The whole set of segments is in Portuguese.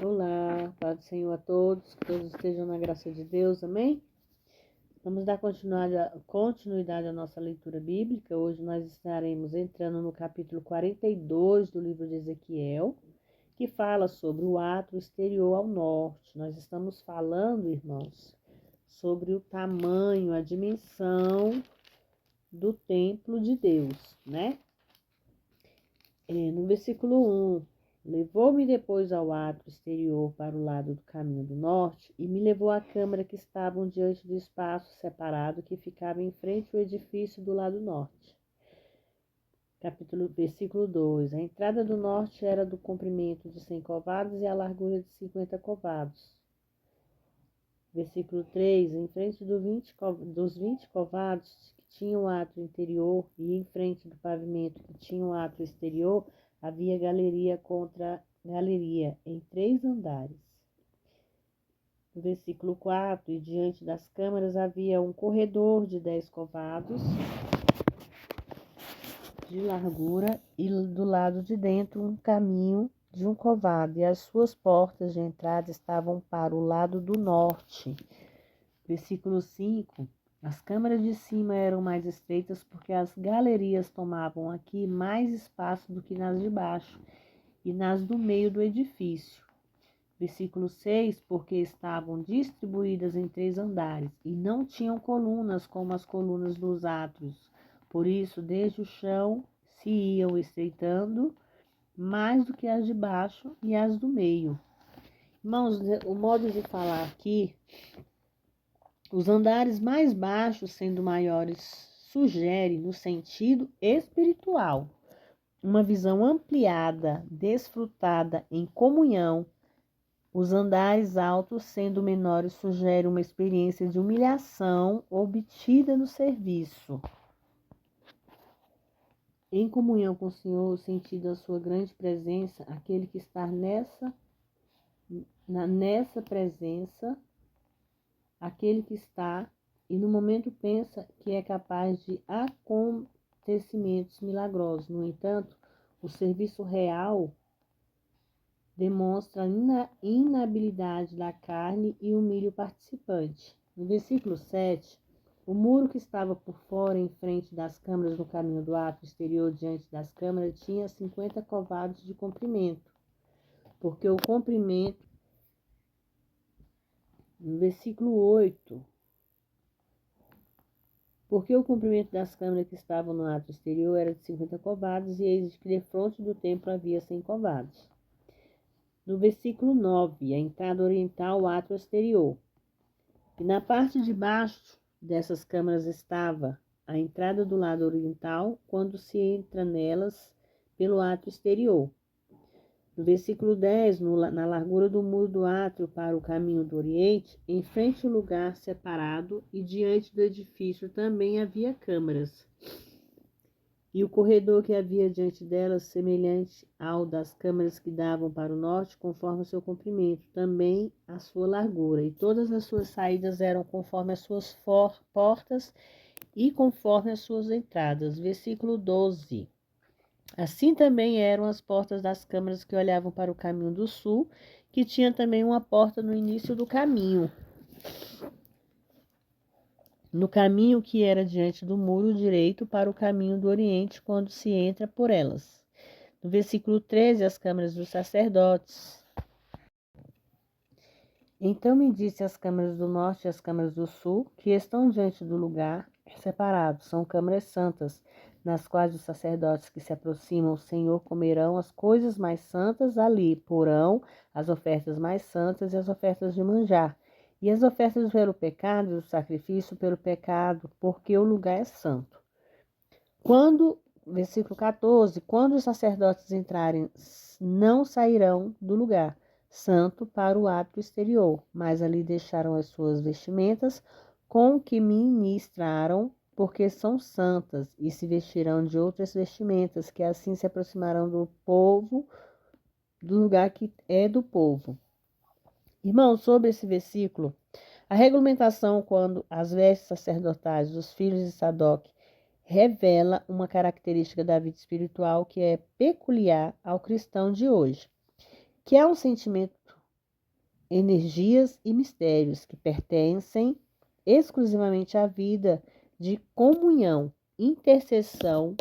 Olá, paz do Senhor a todos, que todos estejam na graça de Deus, amém? Vamos dar continuidade à nossa leitura bíblica. Hoje nós estaremos entrando no capítulo 42 do livro de Ezequiel, que fala sobre o átrio exterior ao norte. Nós estamos falando, irmãos, sobre o tamanho, a dimensão do templo de Deus, né? No versículo 1, levou-me depois ao átrio exterior para o lado do caminho do norte e me levou à câmara que estavam diante do espaço separado que ficava em frente ao edifício do lado norte. Versículo 2, a entrada do norte era do comprimento de 100 covados e a largura de 50 covados. Versículo 3, em frente dos 20 covados que tinham o átrio interior e em frente do pavimento que tinha o átrio exterior, havia galeria contra galeria, em 3 andares. No versículo 4, e diante das câmaras havia um corredor de 10 covados de largura e do lado de dentro um caminho de 1 covado, e as suas portas de entrada estavam para o lado do norte. Versículo 5, as câmaras de cima eram mais estreitas porque as galerias tomavam aqui mais espaço do que nas de baixo e nas do meio do edifício. Versículo 6, porque estavam distribuídas em 3 andares e não tinham colunas como as colunas dos átrios. Por isso, desde o chão se iam estreitando mais do que as de baixo e as do meio. Irmãos, o modo de falar aqui, os andares mais baixos sendo maiores, sugere no sentido espiritual uma visão ampliada, desfrutada em comunhão. Os andares altos sendo menores sugere uma experiência de humilhação obtida no serviço. Em comunhão com o Senhor, sentido a sua grande presença, aquele que está nessa presença, aquele que está e no momento pensa que é capaz de acontecimentos milagrosos. No entanto, o serviço real demonstra a inabilidade da carne e humilha o participante. No versículo 7, o muro que estava por fora, em frente das câmaras no caminho do átrio exterior diante das câmaras, tinha 50 covados de comprimento, porque o comprimento, no versículo 8, porque o comprimento das câmaras que estavam no átrio exterior era de 50 covados, e eis que defronte do templo havia 100 covados. No versículo 9, a entrada oriental, o átrio exterior. E na parte de baixo dessas câmaras estava a entrada do lado oriental, quando se entra nelas pelo átrio exterior. No versículo 10, na largura do muro do átrio para o caminho do oriente, em frente ao lugar separado e diante do edifício também havia câmaras. E o corredor que havia diante delas, semelhante ao das câmaras que davam para o norte, conforme o seu comprimento, também a sua largura. E todas as suas saídas eram conforme as suas portas e conforme as suas entradas. Versículo 12. Assim também eram as portas das câmaras que olhavam para o caminho do sul, que tinha também uma porta no início do caminho, no caminho que era diante do muro direito para o caminho do oriente, quando se entra por elas. No versículo 13, as câmaras dos sacerdotes. Então me disse as câmaras do norte e as câmaras do sul, que estão diante do lugar separado, são câmaras santas, nas quais os sacerdotes que se aproximam ao Senhor comerão as coisas mais santas ali, porão as ofertas mais santas e as ofertas de manjar, e as ofertas pelo pecado e o sacrifício pelo pecado, porque o lugar é santo. Versículo 14, quando os sacerdotes entrarem, não sairão do lugar santo para o átrio exterior, mas ali deixaram as suas vestimentas com que ministraram, porque são santas, e se vestirão de outras vestimentas, que assim se aproximarão do povo, do lugar que é do povo. Irmãos, sobre esse versículo, a regulamentação quando as vestes sacerdotais dos filhos de Sadoc revela uma característica da vida espiritual que é peculiar ao cristão de hoje, que é um sentimento energias e mistérios que pertencem exclusivamente à vida de comunhão, intercessão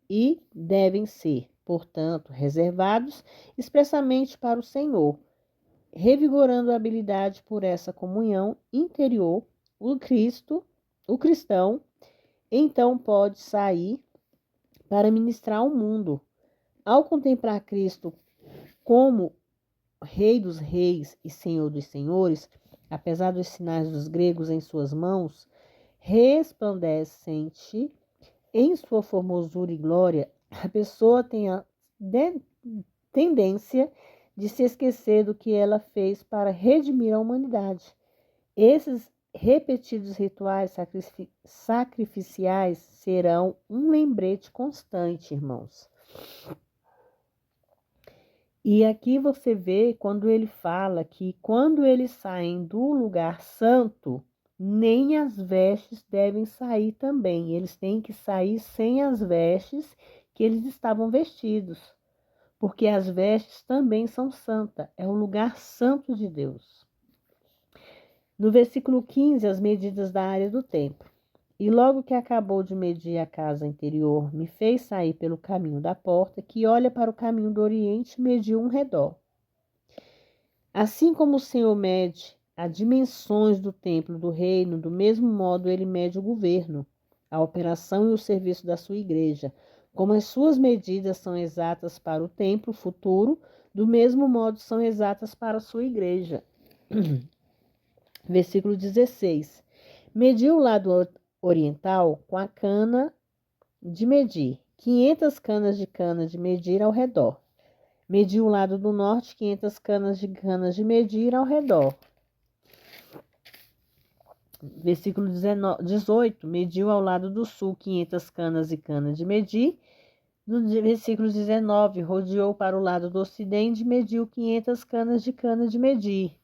e devem ser, portanto, reservados expressamente para o Senhor, revigorando a habilidade por essa comunhão interior. O cristão, então pode sair para ministrar ao mundo. Ao contemplar Cristo como Rei dos Reis e Senhor dos Senhores, apesar dos sinais dos gregos em suas mãos, resplandecente em sua formosura e glória, a pessoa tem a tendência de se esquecer do que ela fez para redimir a humanidade. Esses repetidos rituais sacrificiais serão um lembrete constante, irmãos. E aqui você vê quando ele fala que quando eles saem do lugar santo, nem as vestes devem sair também. Eles têm que sair sem as vestes que eles estavam vestidos, porque as vestes também são santas, é o lugar santo de Deus. No versículo 15, as medidas da área do templo. E logo que acabou de medir a casa interior, me fez sair pelo caminho da porta, que olha para o caminho do oriente, e mediu um redor. Assim como o Senhor mede as dimensões do templo do reino, do mesmo modo ele mede o governo, a operação e o serviço da sua igreja. Como as suas medidas são exatas para o templo futuro, do mesmo modo são exatas para a sua igreja. Versículo 16. Mediu o lado oriental com a cana de medir, 500 canas de medir ao redor. Mediu o lado do norte, 500 canas de medir ao redor. Versículo 18. Mediu ao lado do sul, 500 canas de medir. No versículo 19, rodeou para o lado do ocidente e mediu 500 canas de medir.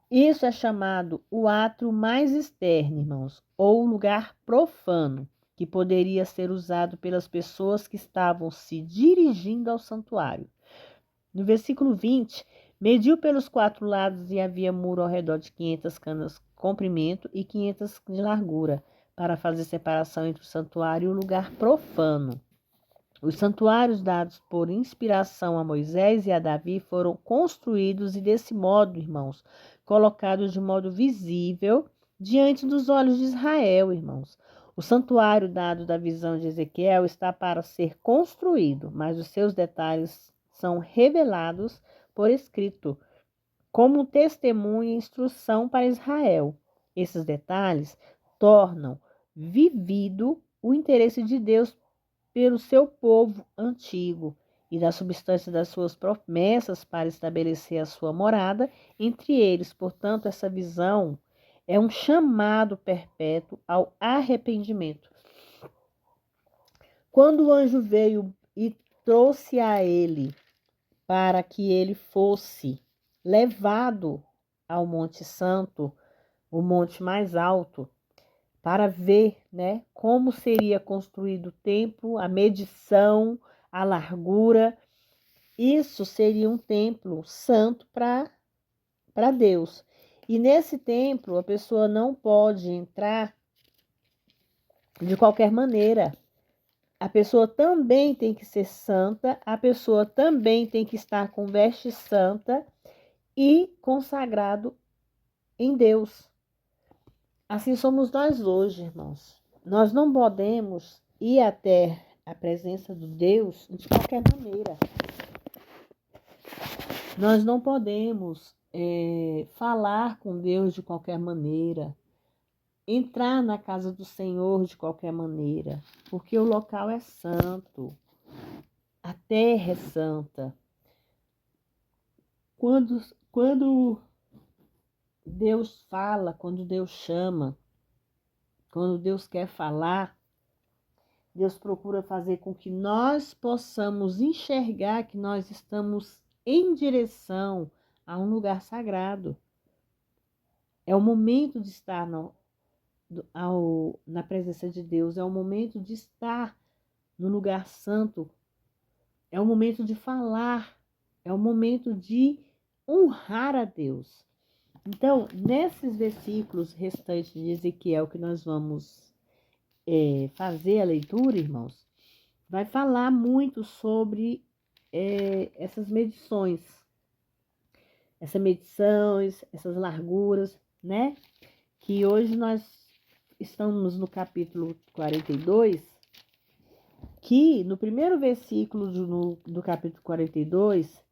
Isso é chamado o átrio mais externo, irmãos, ou lugar profano, que poderia ser usado pelas pessoas que estavam se dirigindo ao santuário. No versículo 20, mediu pelos 4 lados e havia muro ao redor de 500 canas de comprimento e 500 de largura, para fazer separação entre o santuário e o lugar profano. Os santuários dados por inspiração a Moisés e a Davi foram construídos e, desse modo, irmãos, colocados de modo visível diante dos olhos de Israel, irmãos. O santuário dado da visão de Ezequiel está para ser construído, mas os seus detalhes são revelados por escrito, como testemunho e instrução para Israel. Esses detalhes tornam vivido o interesse de Deus pelo seu povo antigo e da substância das suas promessas para estabelecer a sua morada entre eles. Portanto, essa visão é um chamado perpétuo ao arrependimento. Quando o anjo veio e trouxe a ele para que ele fosse levado ao Monte Santo, o monte mais alto, para ver, como seria construído o templo, a medição, a largura. Isso seria um templo santo para Deus. E nesse templo a pessoa não pode entrar de qualquer maneira. A pessoa também tem que ser santa, a pessoa também tem que estar com veste santa e consagrado em Deus. Assim somos nós hoje, irmãos. Nós não podemos ir até a presença de Deus de qualquer maneira. Nós não podemos falar com Deus de qualquer maneira, entrar na casa do Senhor de qualquer maneira, porque o local é santo, a terra é santa. Quando Deus fala, quando Deus chama, quando Deus quer falar, Deus procura fazer com que nós possamos enxergar que nós estamos em direção a um lugar sagrado. É o momento de estar na presença de Deus, é o momento de estar no lugar santo, é o momento de falar, é o momento de honrar a Deus. Então, nesses versículos restantes de Ezequiel que nós vamos fazer a leitura, irmãos, vai falar muito sobre essas medições, essas larguras, né? Que hoje nós estamos no capítulo 42, que no primeiro versículo do capítulo 42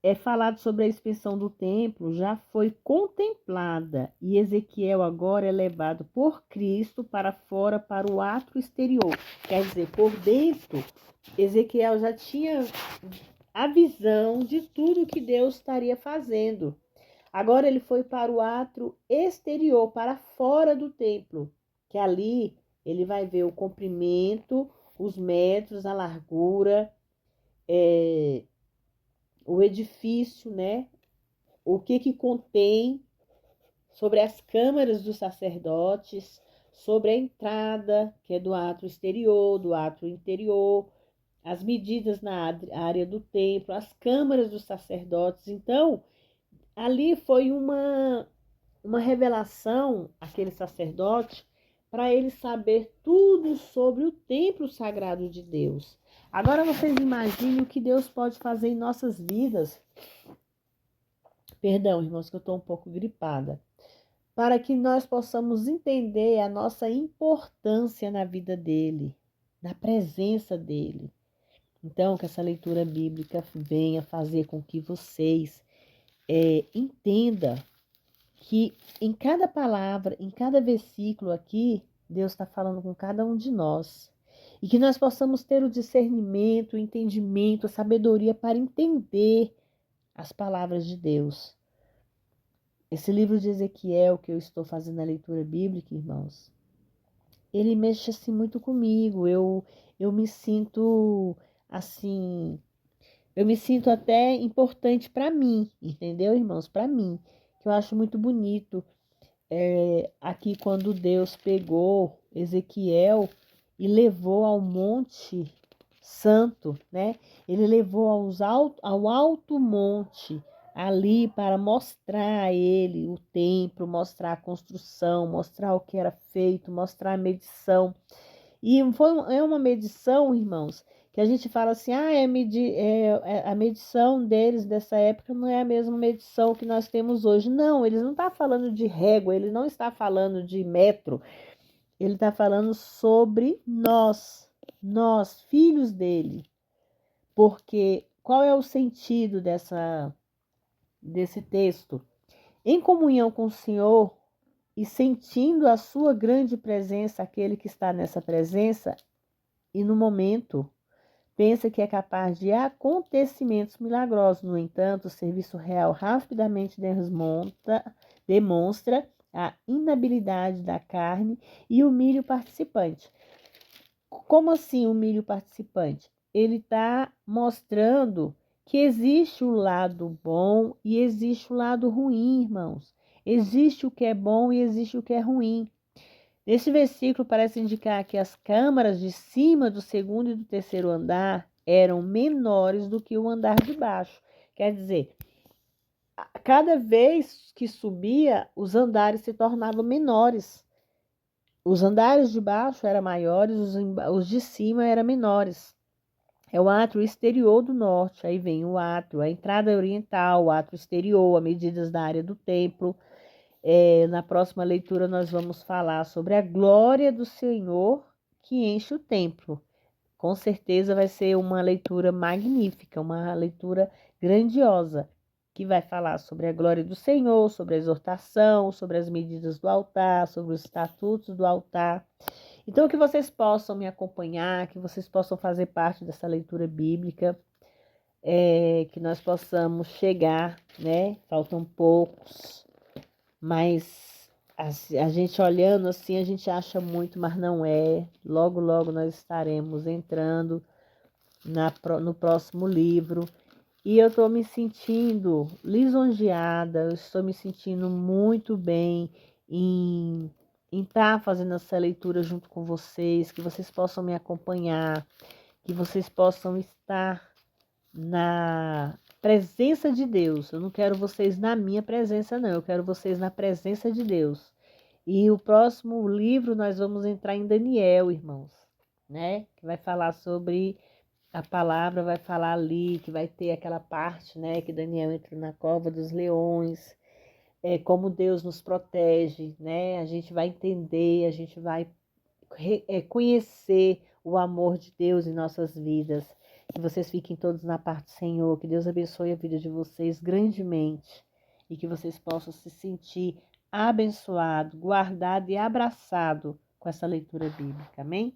é falado sobre a expansão do templo, já foi contemplada, e Ezequiel agora é levado por Cristo para fora, para o átrio exterior. Quer dizer, por dentro, Ezequiel já tinha a visão de tudo que Deus estaria fazendo. Agora ele foi para o átrio exterior, para fora do templo, que ali ele vai ver o comprimento, os metros, a largura, o edifício, né? O que contém, sobre as câmaras dos sacerdotes, sobre a entrada, que é do átrio exterior, do átrio interior, as medidas na área do templo, as câmaras dos sacerdotes. Então, ali foi uma revelação, aquele sacerdote, para ele saber tudo sobre o templo sagrado de Deus. Agora vocês imaginem o que Deus pode fazer em nossas vidas. Perdão, irmãos, que eu estou um pouco gripada. Para que nós possamos entender a nossa importância na vida dele, na presença dele. Então, que essa leitura bíblica venha fazer com que vocês entendam que em cada palavra, em cada versículo aqui, Deus está falando com cada um de nós. E que nós possamos ter o discernimento, o entendimento, a sabedoria para entender as palavras de Deus. Esse livro de Ezequiel, que eu estou fazendo a leitura bíblica, irmãos, ele mexe assim muito comigo. Eu me sinto assim, eu me sinto até importante para mim, entendeu, irmãos? Para mim, que eu acho muito bonito. Aqui quando Deus pegou Ezequiel e levou ao Monte Santo, né? Ele levou ao alto monte ali para mostrar a ele o templo, mostrar a construção, mostrar o que era feito, mostrar a medição. E é uma medição, irmãos, que a gente fala assim, a medição deles dessa época não é a mesma medição que nós temos hoje. Não, eles não estão falando de régua, ele não está falando de metro, ele está falando sobre nós, filhos dele. Porque qual é o sentido desse texto? Em comunhão com o Senhor e sentindo a sua grande presença, aquele que está nessa presença, e no momento pensa que é capaz de acontecimentos milagrosos. No entanto, o serviço real rapidamente demonstra a inabilidade da carne e humilha o participante. Como assim humilha o participante? Ele está mostrando que existe o lado bom e existe o lado ruim, irmãos. Existe o que é bom e existe o que é ruim. Esse versículo parece indicar que as câmaras de cima do segundo e do terceiro andar eram menores do que o andar de baixo. Quer dizer, cada vez que subia, os andares se tornavam menores. Os andares de baixo eram maiores, os de cima eram menores. É o átrio exterior do norte, aí vem o átrio, a entrada oriental, o átrio exterior, as medidas da área do templo. Na próxima leitura nós vamos falar sobre a glória do Senhor que enche o templo. Com certeza vai ser uma leitura magnífica, uma leitura grandiosa, que vai falar sobre a glória do Senhor, sobre a exortação, sobre as medidas do altar, sobre os estatutos do altar. Então, que vocês possam me acompanhar, que vocês possam fazer parte dessa leitura bíblica, que nós possamos chegar, né? Faltam poucos, mas a gente olhando assim, a gente acha muito, mas não é. Logo, logo nós estaremos entrando no próximo livro. E eu estou me sentindo lisonjeada, eu estou me sentindo muito bem em estar fazendo essa leitura junto com vocês, que vocês possam me acompanhar, que vocês possam estar presença de Deus. Eu não quero vocês na minha presença, não. Eu quero vocês na presença de Deus. E o próximo livro nós vamos entrar em Daniel, irmãos, né? Que vai falar sobre a palavra, vai falar ali, que vai ter aquela parte, né? Que Daniel entra na cova dos leões, como Deus nos protege, né? A gente vai entender, a gente vai conhecer o amor de Deus em nossas vidas. Que vocês fiquem todos na parte do Senhor, que Deus abençoe a vida de vocês grandemente e que vocês possam se sentir abençoado, guardado e abraçado com essa leitura bíblica. Amém?